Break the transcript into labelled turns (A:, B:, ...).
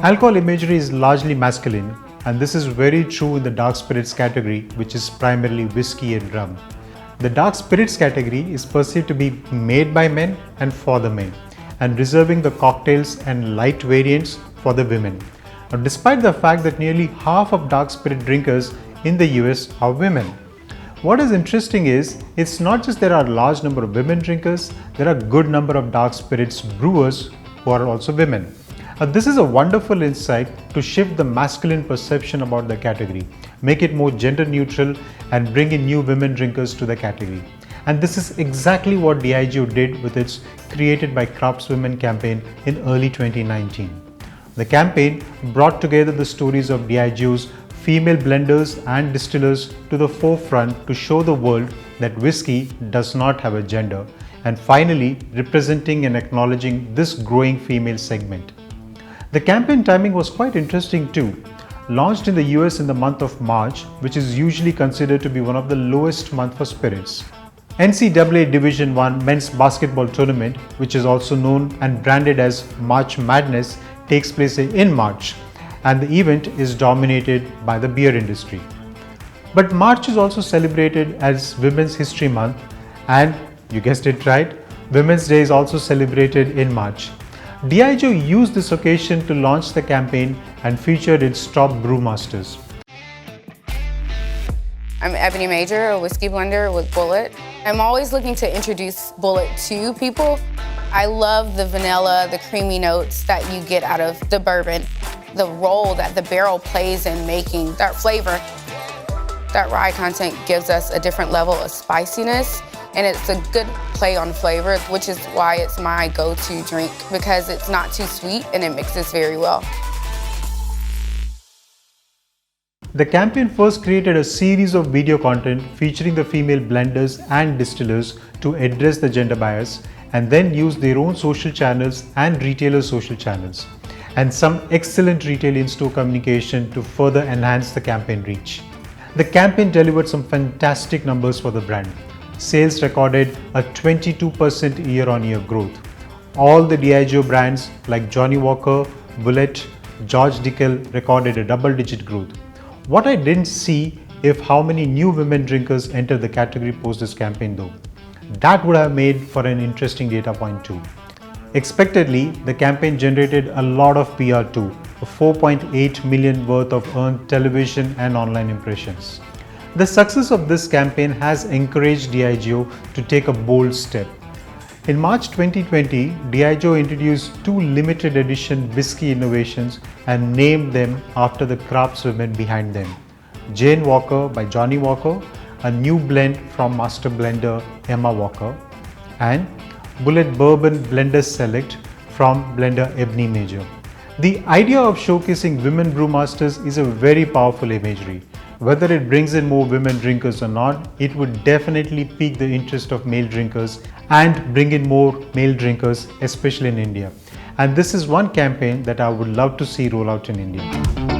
A: Alcohol imagery is largely masculine, and this is very true in the dark spirits category, which is primarily whiskey and rum. The dark spirits category is perceived to be made by men and for the men, and reserving the cocktails and light variants for the women. Now, despite the fact that nearly half of dark spirit drinkers in the US are women. What is interesting is, it's not just there are a large number of women drinkers, there are a good number of dark spirits brewers who are also women. This is a wonderful insight to shift the masculine perception about the category, make it more gender neutral and bring in new women drinkers to the category. And this is exactly what Diageo did with its Created by Craftswomen campaign in early 2019. The campaign brought together the stories of Diageo's female blenders and distillers to the forefront to show the world that whiskey does not have a gender, and finally representing and acknowledging this growing female segment. The campaign timing was quite interesting too. Launched in the US in the month of March, which is usually considered to be one of the lowest months for spirits. NCAA Division 1 men's basketball tournament, which is also known and branded as March Madness, takes place in March, and the event is dominated by the beer industry. But March is also celebrated as Women's History Month, and you guessed it right, Women's Day is also celebrated in March. Diageo used this occasion to launch the campaign and featured its top brewmasters.
B: I'm Ebony Major, a whiskey blender with Bulleit. I'm always looking to introduce Bulleit to people. I love the vanilla, the creamy notes that you get out of the bourbon, the role that the barrel plays in making that flavor. That rye content gives us a different level of spiciness, and it's a good play on flavor, which is why it's my go-to drink, because it's not too sweet and it mixes very well.
A: The campaign first created a series of video content featuring the female blenders and distillers to address the gender bias, and then used their own social channels and retailer social channels, and some excellent retail in-store communication to further enhance the campaign reach. The campaign delivered some fantastic numbers for the brand. Sales recorded a 22% year-on-year growth. All the Diageo brands like Johnnie Walker, Bulleit, George Dickel recorded a double-digit growth. What I didn't see is how many new women drinkers entered the category post this campaign though. That would have made for an interesting data point too. Expectedly, the campaign generated a lot of PR too, 4.8 million worth of earned television and online impressions. The success of this campaign has encouraged Diageo to take a bold step. In March 2020, Diageo introduced 2 limited edition whiskey innovations and named them after the craftswomen behind them. Jane Walker by Johnnie Walker, a new blend from master blender Emma Walker, and Bulleit Bourbon Blenders Select from blender Ebony Major. The idea of showcasing women brewmasters is a very powerful imagery. Whether it brings in more women drinkers or not, it would definitely pique the interest of male drinkers and bring in more male drinkers, especially in India. And this is one campaign that I would love to see roll out in India.